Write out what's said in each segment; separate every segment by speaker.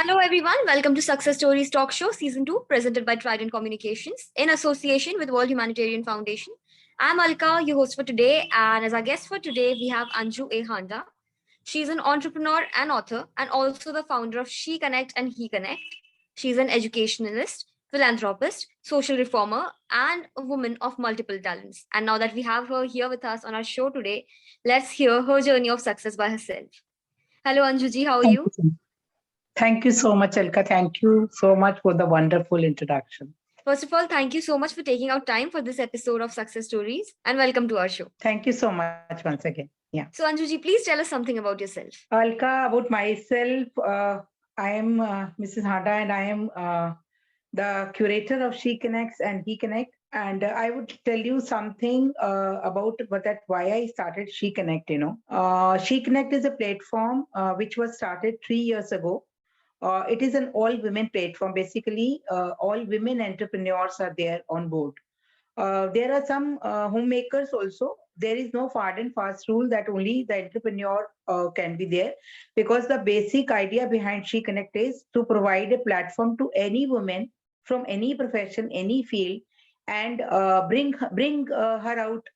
Speaker 1: Hello, everyone. Welcome to Success Stories Talk Show, Season 2, presented by Trident Communications in association with World Humanitarian Foundation. I'm Alka, your host for today. And as our guest for today, we have Anju A. Handa. She's an entrepreneur and author, and also the founder of Sheconnect and HeConnect. She's an educationalist, philanthropist, social reformer, and a woman of multiple talents. And now that we have her here with us on our show today, let's hear her journey of success by herself. Hello, Anjuji. How are
Speaker 2: Thank
Speaker 1: you?
Speaker 2: you. Thank you so much, Alka. Thank you so much for the wonderful introduction.
Speaker 1: First of all, thank you so much for taking out time for this episode of Success Stories and welcome to our show.
Speaker 2: Thank you so much once again. Yeah.
Speaker 1: So, Anjuji, please tell us something about yourself.
Speaker 2: Alka, about myself, I am Mrs. Handa and I am the curator of Sheconnects and HeConnect. And I would tell you something about why I started Sheconnect. Sheconnect is a platform which was started 3 years ago. It is an all-women platform. Basically, all women entrepreneurs are there on board. There are some homemakers also. There is no hard and fast rule that only the entrepreneur can be there, because the basic idea behind Sheconnect is to provide a platform to any woman from any profession, any field, and bring her out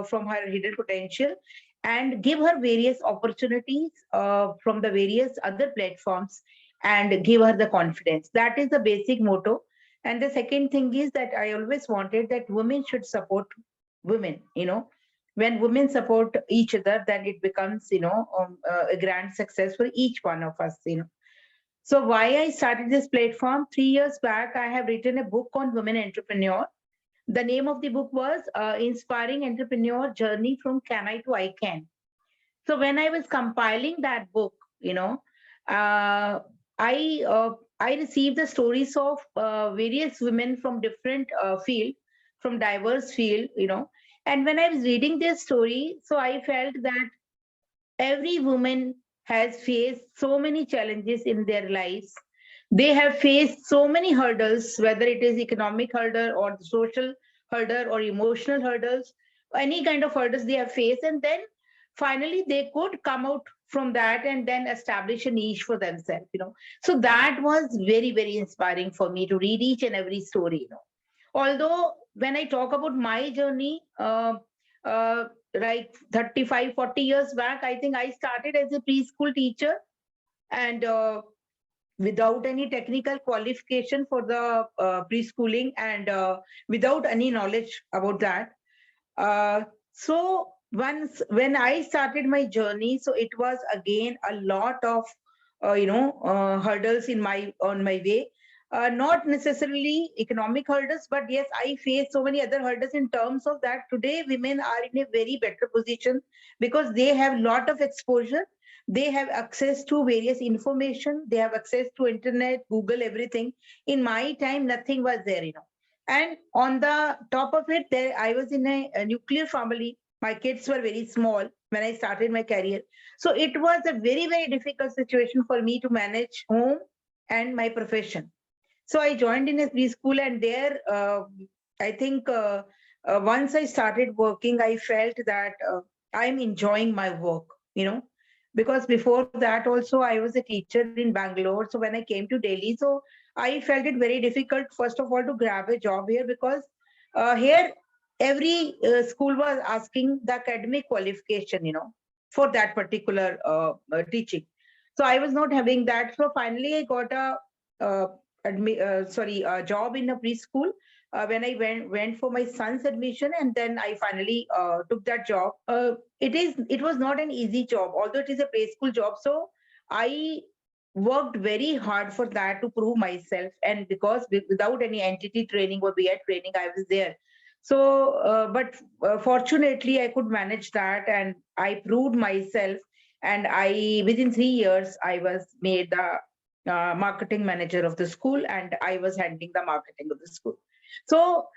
Speaker 2: from her hidden potential and give her various opportunities from the various other platforms and give her the confidence. That is the basic motto. And the second thing is that I always wanted that women should support women. When women support each other, then it becomes, a grand success for each one of us. So why I started this platform 3 years back, I have written a book on women entrepreneur. The name of the book was Inspiring Entrepreneur Journey from Can I to I Can. So when I was compiling that book, uh, I received the stories of various women from different field, from diverse field. And when I was reading their story, so I felt that every woman has faced so many challenges in their lives. They have faced so many hurdles, whether it is economic hurdle or the social hurdle or emotional hurdles, any kind of hurdles they have faced. And then finally they could come out from that and then establish a niche for themselves. So that was very, very inspiring for me to read each and every story. Although when I talk about my journey, uh, like 35, 40 years back, I think I started as a preschool teacher, and without any technical qualification for the preschooling, and without any knowledge about that. So once when I started my journey, so it was again a lot of hurdles on my way. Not necessarily economic hurdles, but yes, I faced so many other hurdles in terms of that. Today, women are in a very better position because they have lot of exposure. They have access to various information. They have access to internet, Google, everything. In my time, nothing was there. And on the top of it, there I was in a nuclear family. My kids were very small when I started my career. So it was a very, very difficult situation for me to manage home and my profession. So I joined in a preschool, and there, I think once I started working, I felt that I'm enjoying my work, because before that also I was a teacher in Bangalore. So when I came to Delhi, so I felt it very difficult, first of all, to grab a job here, because here every school was asking the academic qualification, for that particular teaching. So I was not having that. So finally, I got a job in a preschool when I went for my son's admission, and then I finally took that job. It was not an easy job, although it is a preschool job. So I worked very hard for that to prove myself, and because without any entity training or BI training, I was there. So, but fortunately, I could manage that, and I proved myself. And I, within 3 years, I was made the marketing manager of the school, and I was handling the marketing of the school. So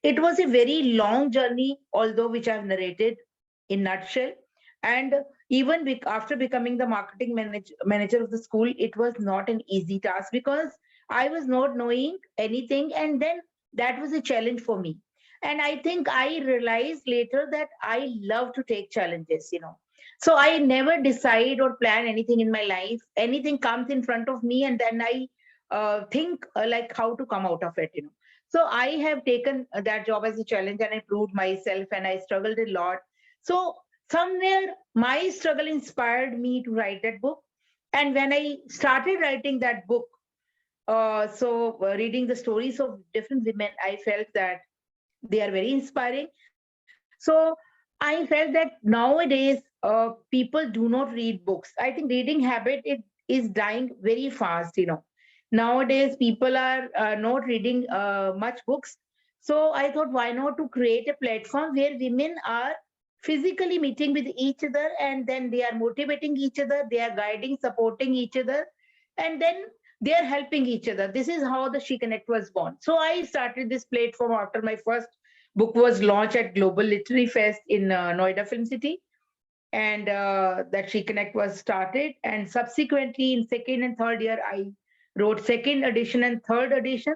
Speaker 2: it was a very long journey, although which I've narrated in nutshell. And even after becoming the marketing manager of the school, it was not an easy task, because I was not knowing anything, and then that was a challenge for me. And I think I realized later that I love to take challenges. So I never decide or plan anything in my life. Anything comes in front of me, and then I think like how to come out of it. So I have taken that job as a challenge, and I proved myself, and I struggled a lot. So somewhere my struggle inspired me to write that book. And when I started writing that book, reading the stories of different women, I felt that they are very inspiring. So I felt that nowadays people do not read books. I think reading habit it is dying very fast. Nowadays people are not reading much books. So I thought, why not to create a platform where women are physically meeting with each other, and then they are motivating each other, they are guiding, supporting each other, and then they are helping each other. This is how the HeConnect was born. So I started this platform after my first book was launched at Global Literary Fest in Noida Film City, and that HeConnect was started. And subsequently, in second and third year, I wrote second edition and third edition.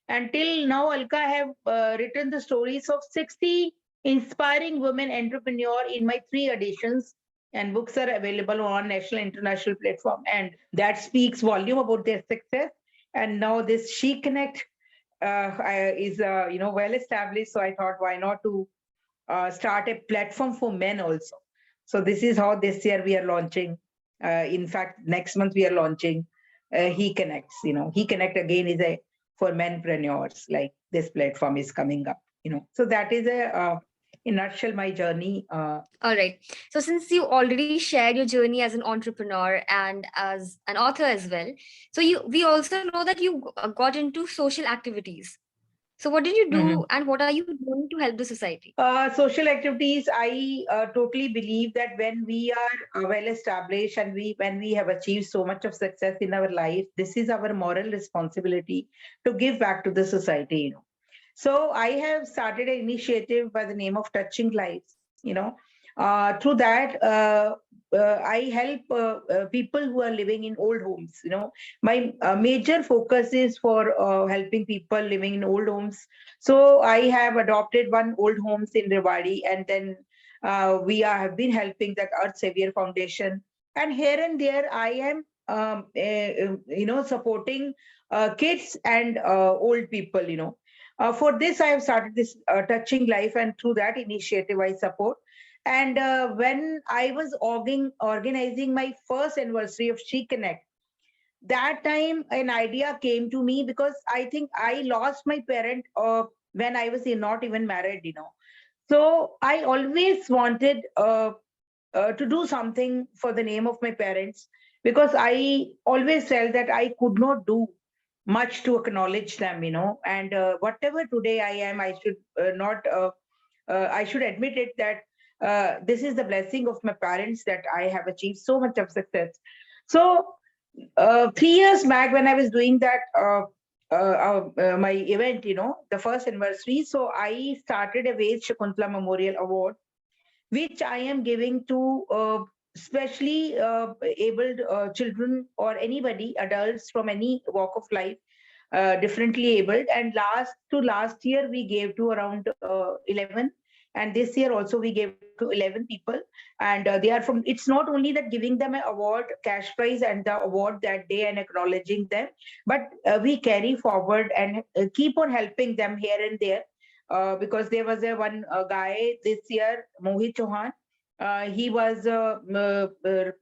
Speaker 2: Until now, Alka, I have written the stories of 60 inspiring women entrepreneur in my three editions, and books are available on national international platform, and that speaks volume about their success. And now this HeConnect is well established. So I thought, why not to start a platform for men also. So this is how this year we are launching. In fact, next month we are launching HeConnects. HeConnect again is a for menpreneurs. Like this platform is coming up. So that is in nutshell my journey.
Speaker 1: All right. So since you already shared your journey as an entrepreneur and as an author as well, so we also know that you got into social activities. So what did you do, and what are you doing to help the society?
Speaker 2: Social activities, I totally believe that when we are well established and when we have achieved so much of success in our life, this is our moral responsibility to give back to the society. So I have started an initiative by the name of Touching Lives. Through that, I help people who are living in old homes. My major focus is for helping people living in old homes. So I have adopted one old homes in Rewari, and then have been helping that Earth Savior Foundation. And here and there, I am supporting kids and old people. For this, I have started this Touching Life, and through that initiative, I support. And when I was organizing my first anniversary of HeConnect, that time an idea came to me, because I think I lost my parent when I was not even married. So I always wanted to do something for the name of my parents, because I always felt that I could not do much to acknowledge them. And whatever today I am, I should not I should admit it that this is the blessing of my parents, that I have achieved so much of success. So 3 years back, when I was doing that my event, the first anniversary, so I started a Ved Shakuntala Memorial Award, which I am giving to especially abled children or anybody, adults from any walk of life, differently abled. And last year we gave to around 11, and this year also we gave to 11 people. And they are from, it's not only that giving them an award, cash prize and the award that day and acknowledging them, but we carry forward and keep on helping them here and there. Because there was a one guy this year, Mohit Chauhan. He was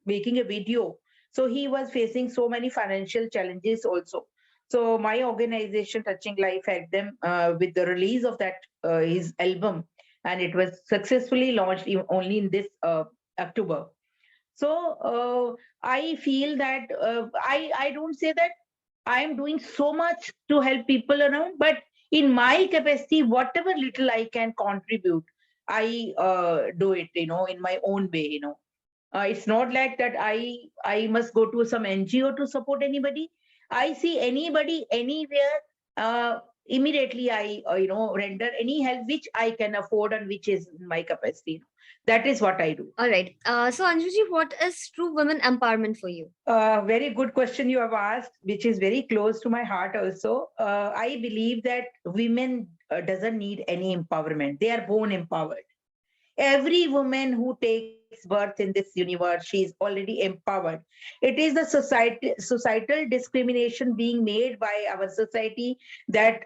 Speaker 2: making a video. So he was facing so many financial challenges also. So my organization, Touching Life, helped them with the release of that his album, and it was successfully launched only in this October. So I feel that I don't say that I am doing so much to help people around, but in my capacity, whatever little I can contribute, I do it, in my own way. It's not like that I must go to some NGO to support anybody. I see anybody anywhere, immediately I render any help which I can afford and which is in my capacity. That is what I do.
Speaker 1: All right. So Anjuji, what is true women empowerment for you?
Speaker 2: Very good question you have asked, which is very close to my heart also. I believe that women doesn't need any empowerment. They are born empowered. Every woman who takes birth in this universe, she is already empowered. It is the societal discrimination being made by our society that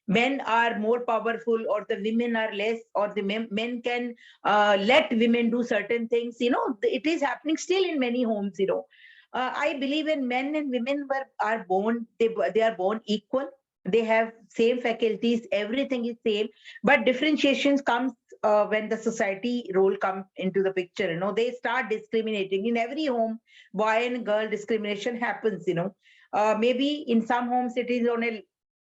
Speaker 2: men are more powerful or the women are less, or the men can let women do certain things. It is happening still in many homes. I believe in men and women are born, they are born equal. They have same faculties, everything is same, but differentiations comes when the society role come into the picture. They start discriminating in every home. Boy and girl discrimination happens. Maybe in some homes it is on a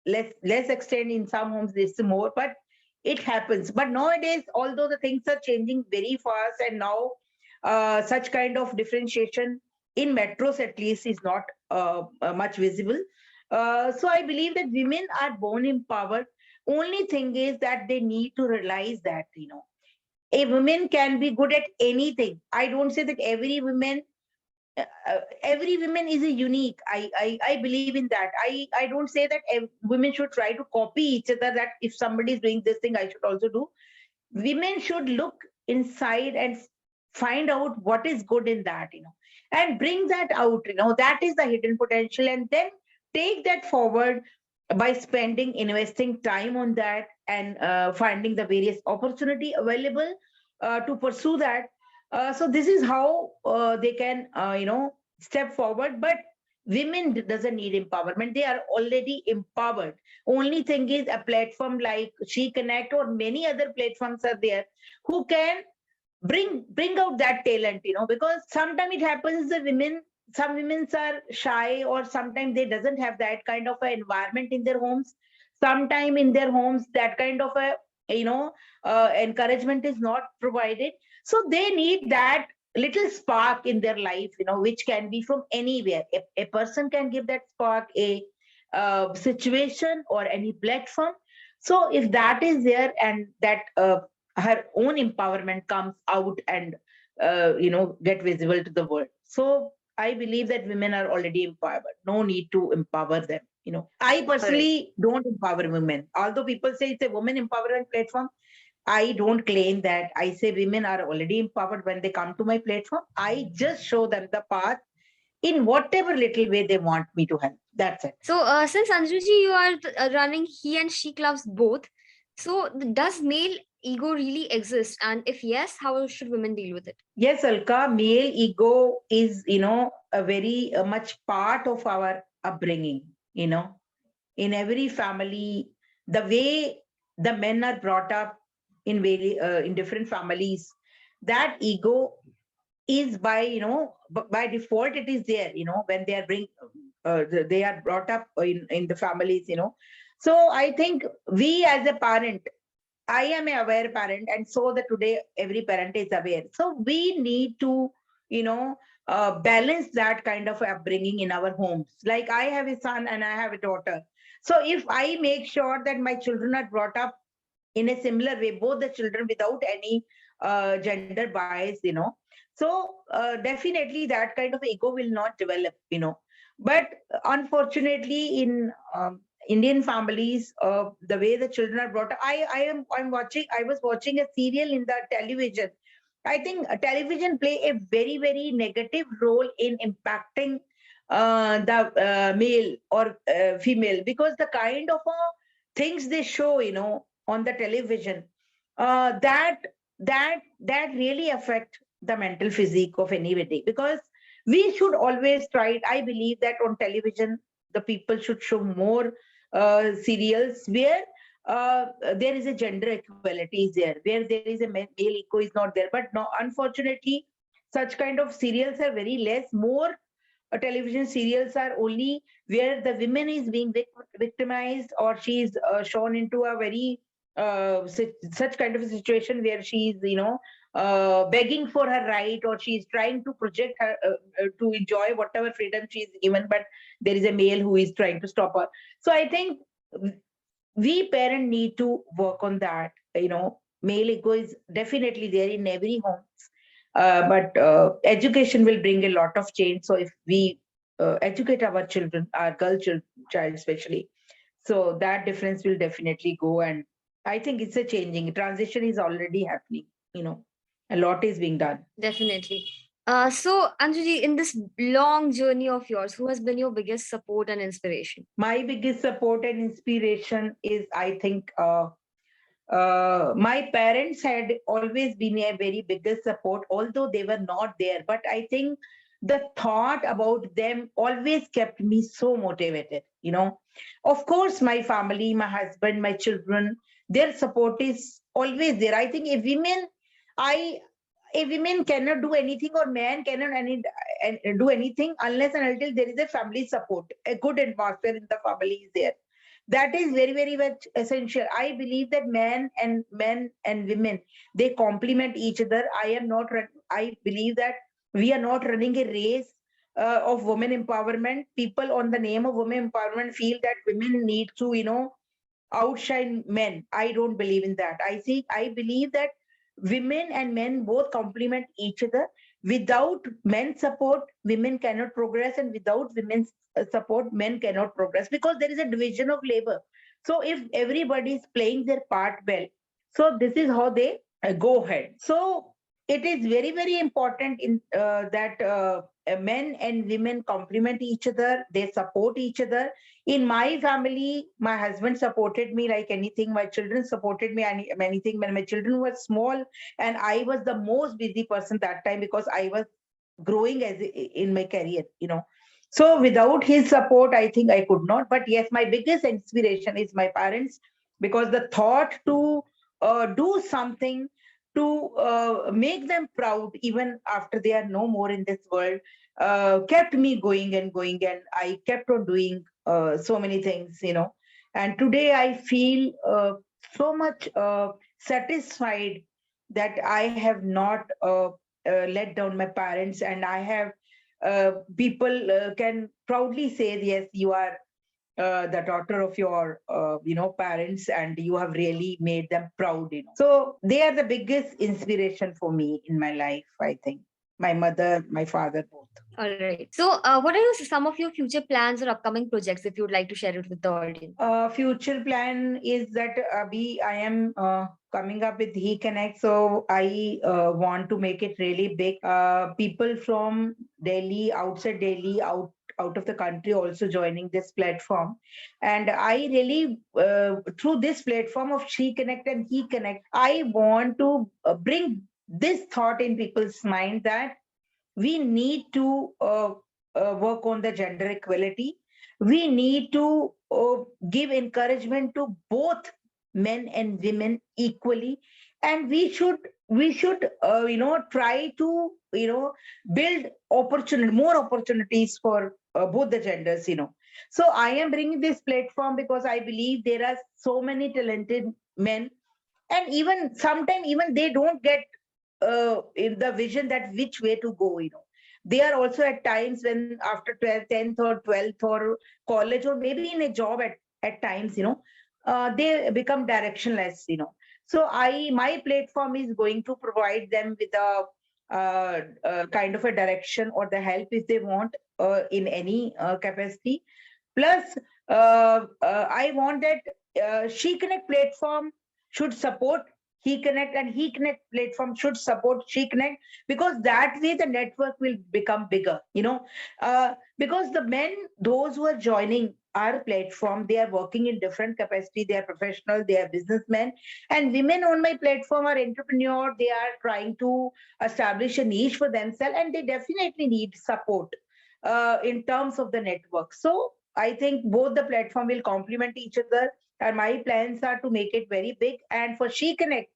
Speaker 2: less extent, in some homes it's more, but it happens. But nowadays, although the things are changing very fast, and now such kind of differentiation in metros at least is not much visible. So I believe that women are born empowered. Only thing is that they need to realize that a woman can be good at anything. I don't say that every woman is a unique. I believe in that. I don't say that women should try to copy each other, that if somebody is doing this thing I should also do. Women should look inside and find out what is good in that, and bring that out. That is the hidden potential, and then take that forward by investing time on that, and finding the various opportunity available to pursue that. So this is how they can step forward. But women doesn't need empowerment, they are already empowered. Only thing is, a platform like HeConnect or many other platforms are there who can bring out that talent. Because sometimes it happens the women, some women are shy, or sometimes they doesn't have that kind of an environment in their homes. Sometime in their homes that kind of a you know encouragement is not provided. So they need that little spark in their life, which can be from anywhere. A person can give that spark, a situation or any platform. So if that is there, and that her own empowerment comes out and get visible to the world. So I believe that women are already empowered, no need to empower them. I
Speaker 1: Correct.
Speaker 2: personally don't empower women, although people say it's a women empowerment platform. I don't claim that. I say women are already empowered when they come to my platform. I just show them the path in whatever little way they want me to help. That's it.
Speaker 1: So, since Anjuji, you are running he and she clubs both, so does male ego really exist? And if yes, how should women deal with it?
Speaker 2: Yes, Alka, male ego is, a very much part of our upbringing, in every family. The way the men are brought up in different families, that ego is by, by default, it is there, when they are brought up in the families. So I think we as a parent, I am a aware parent, and so that today every parent is aware. So we need to, balance that kind of upbringing in our homes. Like I have a son and I have a daughter. So if I make sure that my children are brought up in a similar way, both the children without any gender bias, so definitely that kind of ego will not develop. But unfortunately, in Indian families, the way the children are brought up, I was watching a serial in the television. I think television play a very, very negative role in impacting the male or female, because the kind of things they show, on the television, that really affect the mental physique of anybody. Because we should always try. I believe that on television, the people should show more serials where there is a gender equality is there, where there is a male ego is not there. But no, unfortunately, such kind of serials are very less. More television serials are only where the women is being victimized, or she is shown into a very such kind of a situation where she is, begging for her right, or she is trying to project her to enjoy whatever freedom she is given, but there is a male who is trying to stop her. So I think we parents need to work on that. Male ego is definitely there in every home, but education will bring a lot of change. So if we educate our children, our child especially, so that difference will definitely go. And I think it's a changing transition is already happening. a lot is being done.
Speaker 1: Definitely. So, Anjuji, in this long journey of yours, who has been your biggest support and inspiration?
Speaker 2: My biggest support and inspiration is, I think, my parents had always been a very biggest support, although they were not there. But I think the thought about them always kept me so motivated. Of course, my family, my husband, my children, their support is always there. I think I a woman cannot do anything, or man cannot do anything unless and until there is a family support. A good atmosphere in the family is there. That is very, very much essential. I believe that men and women, they complement each other. I believe that we are not running a race of women empowerment. People on the name of women empowerment feel that women need to outshine men. I don't believe in that. I believe that women and men both complement each other. Without men's support, women cannot progress, and without women's support, men cannot progress, because there is a division of labor. So if everybody is playing their part well, so this is how they go ahead. So it is very, very important in that men and women complement each other. They support each other. In my family, my husband supported me like anything. My children supported me anything. When my children were small, and I was the most busy person that time, because I was growing in my career. So without his support, I think I could not. But yes, my biggest inspiration is my parents, because the thought to do something to make them proud even after they are no more in this world kept me going and going, and I kept on doing so many things. And today I feel so much satisfied that I have not let down my parents, and I have people can proudly say, yes, you are the daughter of your parents, and you have really made them proud. So they are the biggest inspiration for me in my life, I think. My mother, my father, both.
Speaker 1: All right. So, what are some of your future plans or upcoming projects, if you would like to share it with the audience?
Speaker 2: Future plan is that I am coming up with HeConnect, so I want to make it really big. People from Delhi, outside Delhi, out of the country also joining this platform. And I really, through this platform of Sheconnect and HeConnect, I want to bring this thought in people's mind that we need to work on the gender equality. We need to give encouragement to both men and women equally, and we should try to build more opportunities for both the genders. So I am bringing this platform because I believe there are so many talented men, and even sometimes even they don't get in the vision that which way to go. They are also at times, when after 12th, 10th or 12th or college, or maybe in a job at times, they become directionless. So my platform is going to provide them with a kind of a direction or the help if they want in any capacity. Plus, I want that Sheconnect platform should support HeConnect, and HeConnect platform should support Sheconnect, because that way the network will become bigger. Because the men, those who are joining our platform, they are working in different capacity. They are professional, they are businessmen, and women on my platform are entrepreneur. They are trying to establish a niche for themselves, and they definitely need support in terms of the network. So I think both the platform will complement each other, and my plans are to make it very big. And for Sheconnect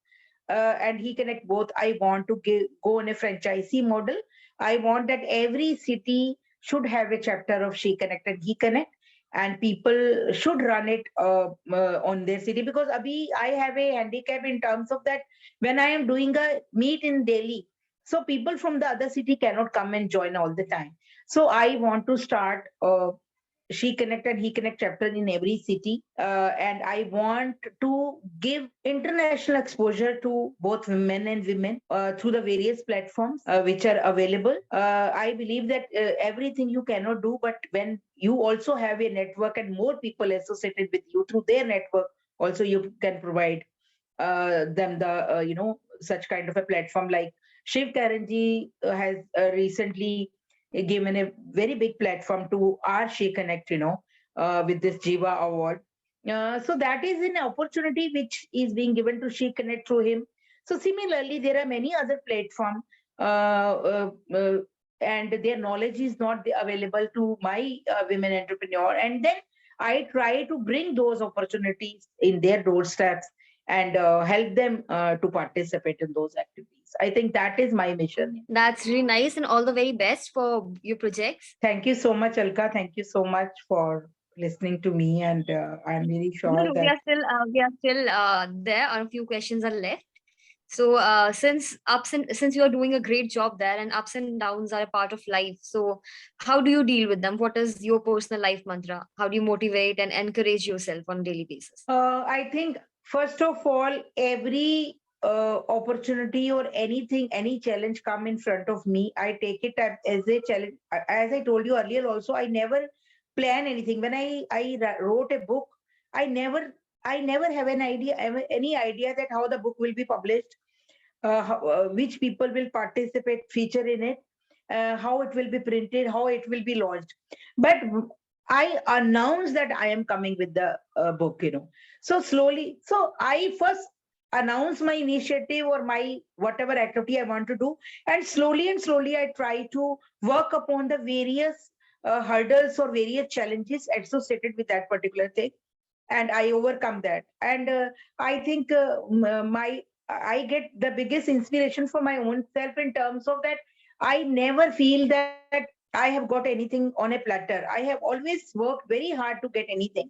Speaker 2: and HeConnect both, I want to go on a franchisee model. I want that every city should have a chapter of Sheconnect and HeConnect, and people should run it on their city, because I have a handicap in terms of that when I am doing a meet in Delhi, so people from the other city cannot come and join all the time. So I want to start Sheconnect and HeConnect chapter in every city, and I want to give international exposure to both men and women through the various platforms which are available. I believe that everything you cannot do, but when you also have a network and more people associated with you through their network, also you can provide them the such kind of a platform. Like Shiv Karanji has recently given a very big platform to our Sheconnect, with this Jiva Award. So that is an opportunity which is being given to Sheconnect through him. So similarly, there are many other platforms, and their knowledge is not available to my women entrepreneur. And then I try to bring those opportunities in their doorsteps and help them to participate in those activities. I think that is my mission.
Speaker 1: That's really nice, and all the very best for your projects.
Speaker 2: Thank you so much, Alka. Thank you so much for listening to me, and I'm really
Speaker 1: No,
Speaker 2: sure
Speaker 1: no,
Speaker 2: that
Speaker 1: we are still there. A few questions are left. So, since you are doing a great job there, and ups and downs are a part of life, so how do you deal with them? What is your personal life mantra? How do you motivate and encourage yourself on a daily basis?
Speaker 2: I think first of all, every opportunity or anything, any challenge come in front of me, I take it as a challenge. As I told you earlier, also I never plan anything. When I wrote a book, I never I never have an idea, any idea that how the book will be published, which people will participate, feature in it, how it will be printed, how it will be launched. But I announced that I am coming with the book, So slowly, so I first announce my initiative or my whatever activity I want to do, and slowly I try to work upon the various hurdles or various challenges associated with that particular thing, and I overcome that. And I think my I get the biggest inspiration for my own self in terms of that I never feel that I have got anything on a platter. I have always worked very hard to get anything.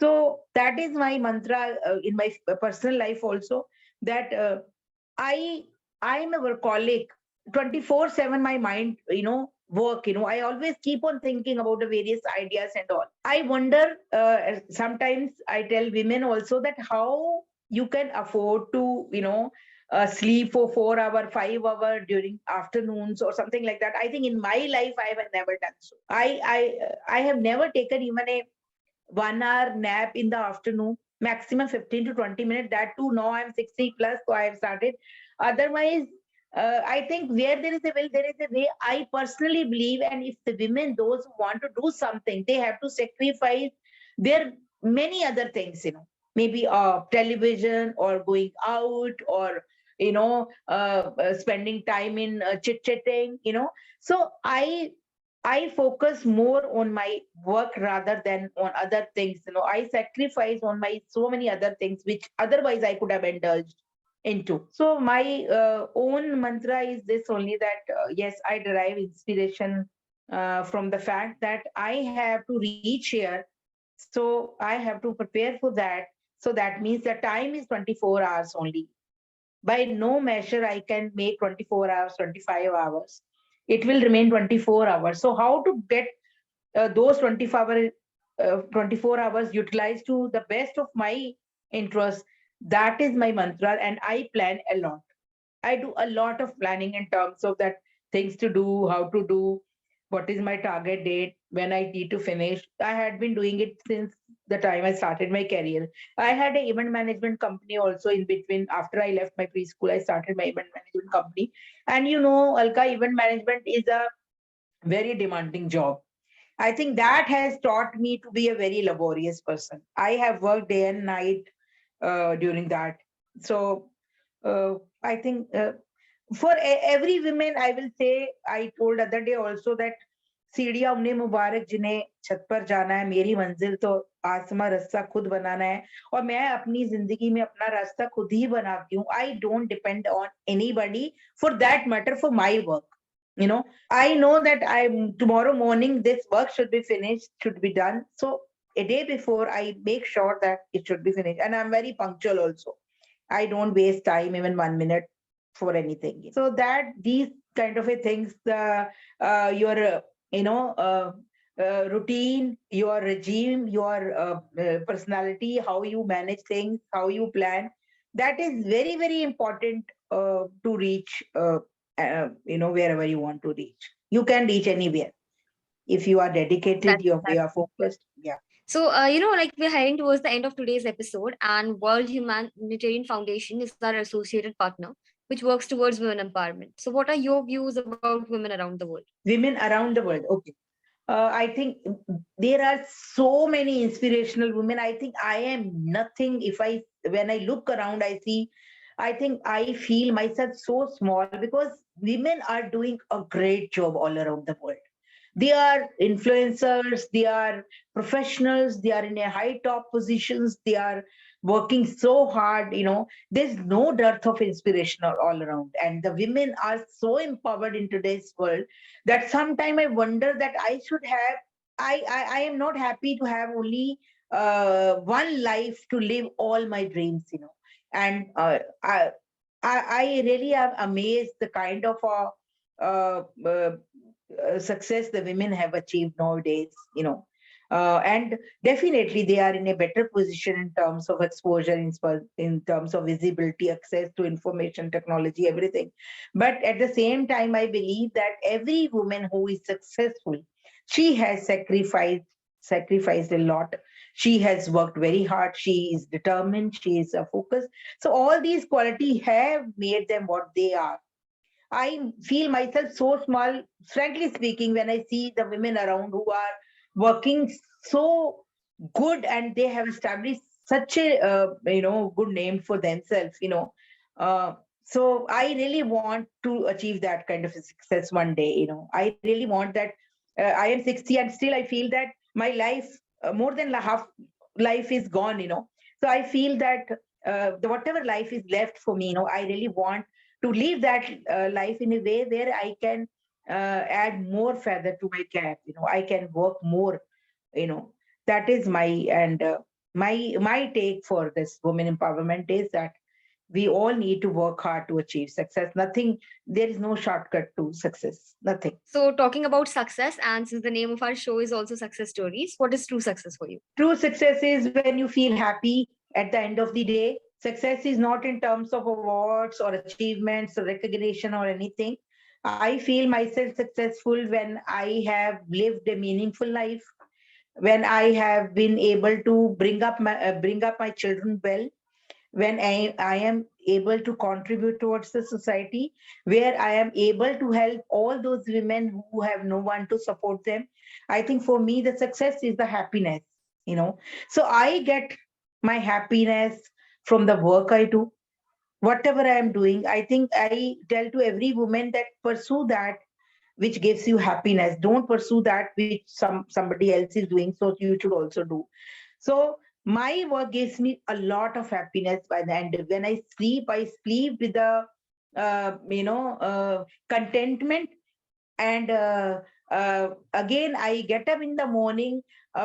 Speaker 2: So that is my mantra in my personal life also, that I I am a workaholic. 24/7 my mind, work, I always keep on thinking about the various ideas and all. I wonder, sometimes I tell women also that how you can afford to, sleep for 4 hour, 5 hour during afternoons or something like that. I think in my life I have never done so. I have never taken even a 1 hour nap in the afternoon, maximum 15 to 20 minutes. That too, now I'm 60 plus, so I have started. Otherwise, I think where there is a will, there is a way. I personally believe, and if the women, those who want to do something, they have to sacrifice their many other things, maybe television or going out or spending time in chit chatting, So I focus more on my work rather than on other things. I sacrifice on my so many other things which otherwise I could have indulged into. So my own mantra is this only, that yes, I derive inspiration from the fact that I have to reach here. So I have to prepare for that. So that means the time is 24 hours only. By no measure I can make 24 hours, 25 hours. It will remain 24 hours. So how to get those 24 hours utilized to the best of my interest, that is my mantra, and I plan a lot. I do a lot of planning in terms of that, things to do, how to do, what is my target date, when I need to finish. I had been doing it since the time I started my career. I had an event management company also in between. After I left my preschool, I started my event management company. And Alka, event management is a very demanding job. I think that has taught me to be a very laborious person. I have worked day and night during that. So I think for every woman, I will say, I told other day also that सीढ़ियां उन्हें मुबारक जिन्हें छत पर जाना है, मेरी मंजिल तो आसमां रास्ता खुद बनाना है, और मैं अपनी जिंदगी में अपना रास्ता खुद ही बनाती हूँ. I don't depend on anybody, for that matter, for my work. I know that tomorrow morning this work should be finished, should be done. So a day before I make sure that it should be finished, and I'm very punctual also. I don't waste time even 1 minute for anything. So that these kind of a things, your routine, your regime, your personality, how you manage things, how you plan, that is very, very important to reach, wherever you want to reach. You can reach anywhere if you are dedicated, you are focused. Yeah.
Speaker 1: So, like we're heading towards the end of today's episode, and World Humanitarian Foundation is our associated partner. which works towards women empowerment. So, what are your views about women around the world?
Speaker 2: Women around the world. Okay. I think there are so many inspirational women. I think I am nothing. When I look around, I think I feel myself so small because women are doing a great job all around the world. They are influencers, they are professionals, they are in a high top positions, they are working so hard. There's no dearth of inspiration all around. And the women are so empowered in today's world that sometimes I wonder that I should have, I am not happy to have only one life to live all my dreams. And I really am amazed the kind of success the women have achieved nowadays. And definitely they are in a better position in terms of exposure, in terms of visibility, access to information technology, everything. But at the same time, I believe that every woman who is successful, she has sacrificed a lot. She has worked very hard. She is determined. She is focused. So all these qualities have made them what they are. I feel myself so small, frankly speaking, when I see the women around who are working so good and they have established such a good name for themselves. Uh, so I really want to achieve that kind of a success one day. I really want that. I am 60 and still I feel that my life, more than half life is gone. So I feel that whatever life is left for me, I really want to live that life in a way where I can add more feather to my cap. I can work more. You know, that is my take for this women empowerment is that we all need to work hard to achieve success. Nothing, there is no shortcut to success. Nothing.
Speaker 1: So, talking about success, and since the name of our show is also success stories, what is true success for you?
Speaker 2: True success is when you feel happy at the end of the day. Success is not in terms of awards or achievements or recognition or anything. I feel myself successful when I have lived a meaningful life, when I have been able to bring up my children well, when I am able to contribute towards the society, where I am able to help all those women who have no one to support them. I think for me, the success is the happiness. So I get my happiness from the work I do, whatever I am doing. I think I tell to every woman that pursue that which gives you happiness. Don't pursue that which somebody else is doing, so you should also do. So my work gives me a lot of happiness by the end. When I sleep with the contentment. And again, I get up in the morning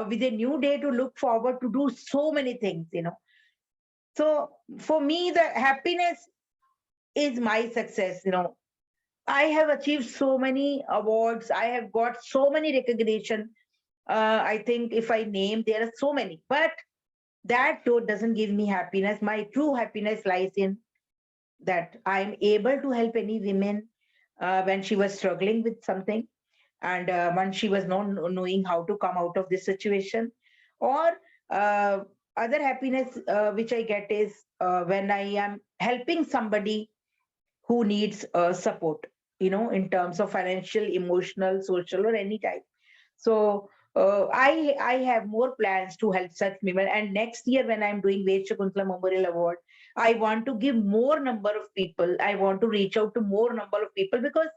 Speaker 2: with a new day to look forward to do so many things. So for me, the happiness is my success. I have achieved so many awards. I have got so many recognition. I think if I name, there are so many. But that though doesn't give me happiness. My true happiness lies in that I'm able to help any women when she was struggling with something, and when she was not knowing how to come out of this situation. Or uh, other happiness which I get is when I am helping somebody who needs support, in terms of financial, emotional, social, or any type. So I have more plans to help such women. And next year, when I'm doing Ved Shakuntala Memorial Award, I want to give more number of people. I want to reach out to more number of people because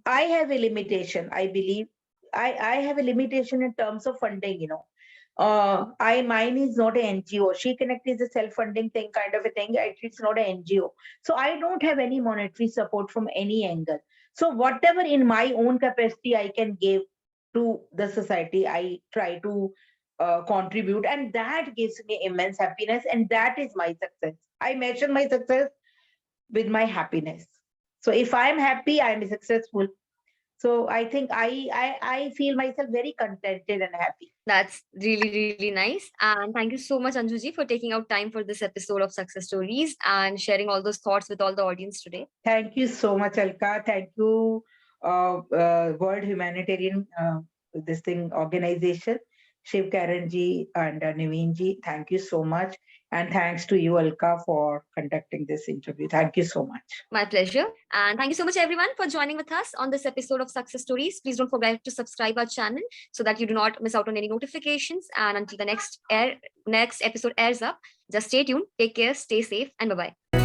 Speaker 2: I have a limitation. I believe I have a limitation in terms of funding. I mine is not an NGO. HeConnect is a self-funding thing, kind of a thing. It's not an NGO. So I don't have any monetary support from any angle. So whatever in my own capacity I can give to the society, I try to contribute, and that gives me immense happiness, and that is my success. I measure my success with my happiness. So if I am happy, I am successful. So I think I feel myself very contented and happy.
Speaker 1: That's really, really nice. And thank you so much, Anjuji, for taking out time for this episode of Success Stories and sharing all those thoughts with all the audience today.
Speaker 2: Thank you so much, Alka. Thank you, World Humanitarian this thing organization, Shiv Karan ji and Naveen ji. Thank you so much. And thanks to you, Alka, for conducting this interview. Thank you so much.
Speaker 1: My pleasure. And thank you so much, everyone, for joining with us on this episode of Success Stories. Please don't forget to subscribe our channel so that you do not miss out on any notifications. And until the next episode airs up, just stay tuned, take care, stay safe, and bye bye.